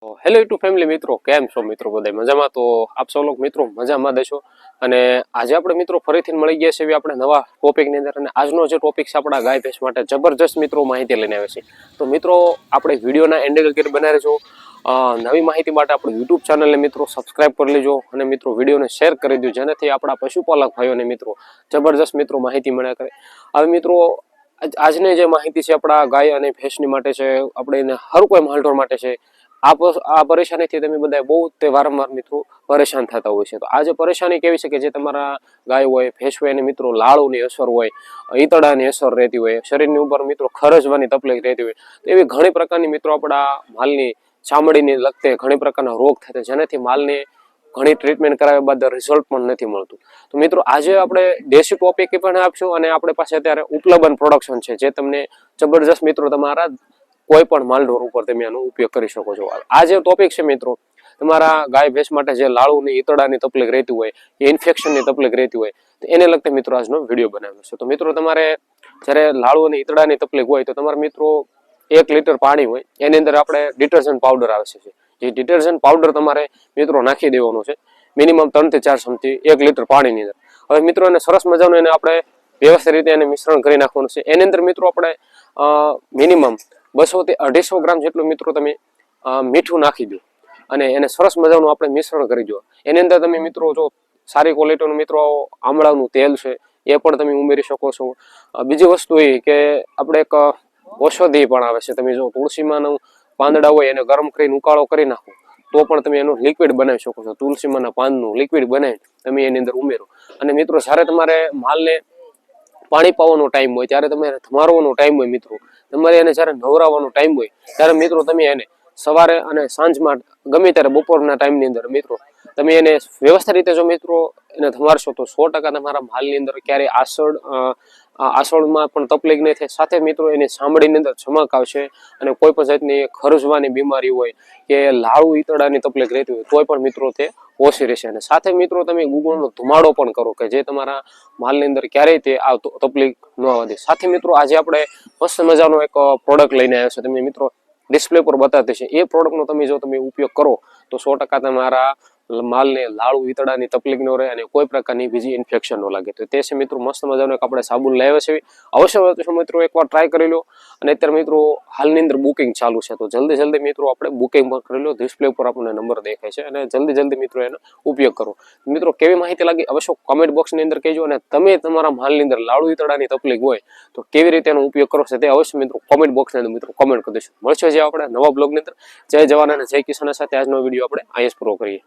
Hello YouTube family મિત્રો, કેમ છો મિત્રો? બધા મજામાં? તો આપ સૌ લોકો મિત્રો મજામાં દેશો. અને આજે આપણે મિત્રો ફરીથી મળી ગયા છે આપણે નવા ટોપિકની અંદર. અને આજનો જે ટોપિક છે આપણા ગાય ભેંસ માટે જબરજસ્ત મિત્રો માહિતી લઈને આવે છે. તો મિત્રો આપણે વિડીયોના એન્ડ સુધી બનાવી રહેજો. નવી માહિતી માટે આપણે યુટ્યુબ ચેનલને મિત્રો સબસ્ક્રાઇબ કરી લેજો અને મિત્રો વિડીયોને શેર કરી દો, જેનાથી આપણા પશુપાલક ભાઈઓને મિત્રો જબરજસ્ત મિત્રો માહિતી મળ્યા કરે. હવે મિત્રો આજની જે માહિતી છે આપણા ગાય અને ભેંસની માટે છે, આપણે એને હર કોઈ માલઢોર માટે છે. આ પરેશાનીથી તમે બધા બહુ તે વારંવાર મિત્રો પરેશાન થતા હોય છે. તો આ જે પરેશાની કેવી છે કે જે તમારા ગાય હોય ભેંસ હોય એને મિત્રો લાળુની અસર હોય, ઈતળાની અસર રહેતી હોય, શરીરની ઉપર મિત્રો ખરજવાની તકલીફ રહેતી હોય, તો એવી ઘણી પ્રકારની મિત્રો આપણા માલની ચામડીને લગતે ઘણી પ્રકારના રોગ થતા, જેનાથી માલને ઘણી ટ્રીટમેન્ટ કરાવ્યા બાદ રિઝલ્ટ પણ નથી મળતું. તો મિત્રો આજે આપણે દેશી ટોપિક પણ આપશું અને આપણે પાસે અત્યારે ઉપલબ્ધ પ્રોડક્શન છે જે તમને જબરજસ્ત મિત્રો તમારા કોઈ પણ માલઢોર ઉપર તમે આનો ઉપયોગ કરી શકો છો. આ જે ટોપિક છે મિત્રો, તમારા ગાય ભેંસ માટે જે લાળુની ઈતળાની તકલીફ રહેતી હોય, એ ઇન્ફેક્શનની તકલીફ રહેતી હોય, તો એને લગતે મિત્રો આજનો વિડીયો બનાવ્યો છે. તો મિત્રો તમારે જ્યારે લાળુ અને ઈતળાની તકલીફ હોય તો તમારા મિત્રો 1 લીટર પાણી હોય એની અંદર આપણે ડિટર્જન્ટ પાવડર આવે છે. જે ડિટર્જન્ટ પાવડર તમારે મિત્રો નાખી દેવાનું છે મિનિમમ 3 થી 4 ચમચી 1 લીટર પાણીની અંદર. હવે મિત્રો એને સરસ મજાનું એને આપણે વ્યવસ્થિત રીતે એને મિશ્રણ કરી નાખવાનું છે. એની અંદર મિત્રો આપણે મિનિમમ 200 થી 250 ગ્રામ જેટલું મિત્રો તમે મીઠું નાખી દો અને એને સરસ મજાનું આપણે મિશ્રણ કરી દો. એની અંદર તમે મિત્રો જો સારી ક્વોલિટીનું મિત્રો આમળાનું તેલ છે એ પણ તમે ઉમેરી શકો છો. બીજી વસ્તુ એ કે આપણે એક ઔષધિ પણ આવે છે. તમે જો તુલસીમાંનું પાંદડા હોય એને ગરમ કરીને ઉકાળો કરી નાખો તો પણ તમે એનું લિક્વિડ બનાવી શકો છો. તુલસીમાંના પાનનું લિક્વિડ બનાવી તમે એની અંદર ઉમેરો. અને મિત્રો જ્યારે તમારે માલને પાણી પાવાનો ટાઈમ હોય, ત્યારે તમે ધમારવાનો ટાઈમ હોય મિત્રો, તમારે એને જ્યારે નવરાવવાનો ટાઈમ હોય ત્યારે મિત્રો તમે એને સવારે અને સાંજમાં ગમે ત્યારે બપોરના ટાઈમની અંદર મિત્રો તમે એને વ્યવસ્થિત રીતે જો મિત્રો એને ધમારશો તો 100% તમારા માલની અંદર ક્યારેય આસળમાં પણ તકલીફ નહીં થાય. સાથે મિત્રો એની ચામડીની અંદર ચમક આવશે અને કોઈ પણ જાતની ખરજવાની બીમારી હોય કે લાળુ ઈતળાની તકલીફ રહેતી હોય તોય પણ મિત્રો તે ઓછી રહેશે. અને સાથે મિત્રો તમે ગુગળનો ધુમાડો પણ કરો કે જે તમારા માલની અંદર ક્યારેય તે આ તકલીફ ન વધે. સાથે મિત્રો આજે આપણે મસ્ત મજાનો એક પ્રોડક્ટ લઈને આવ્યો છે. તમે મિત્રો ડિસ્પ્લે પર બતાવતી છે એ પ્રોડક્ટનો તમે જો તમે ઉપયોગ કરો તો 100% તમારા માલને લાળુ ઈતળાની તકલીફ ન રહે અને કોઈ પ્રકારની બીજી ઇન્ફેક્શન ન લાગે. તો તે છે મિત્રો મસ્ત મજાનો એક આપણે સાબુ લાવ્યા છે. અવશ્ય મિત્રો એકવાર ટ્રાય કરી લો. અને અત્યારે મિત્રો હાલની અંદર બુકિંગ ચાલુ છે, તો જલ્દી મિત્રો આપણે બુકિંગ પણ કરી લો. ડિસ્પ્લે ઉપર આપણને નંબર દેખાય છે અને જલ્દી મિત્રો એનો ઉપયોગ કરો. મિત્રો કેવી માહિતી લાગી અવશ્ય કોમેન્ટ બોક્સની અંદર કહેજો. અને તમે તમારા માલની અંદર લાળુ ઈતળાની તકલીફ હોય તો કેવી રીતે એનો ઉપયોગ કરો છો તે અવશ્ય મિત્રો કોમેન્ટ બોક્સની અંદર મિત્રો કોમેન્ટ કરી દેશો. મળશે જે આપણે નવા બ્લોગની અંદર. જય જવાન અને જય કિસાન સાથે આજનો વિડીયો આપણે અહીંયા પૂરો કરીએ.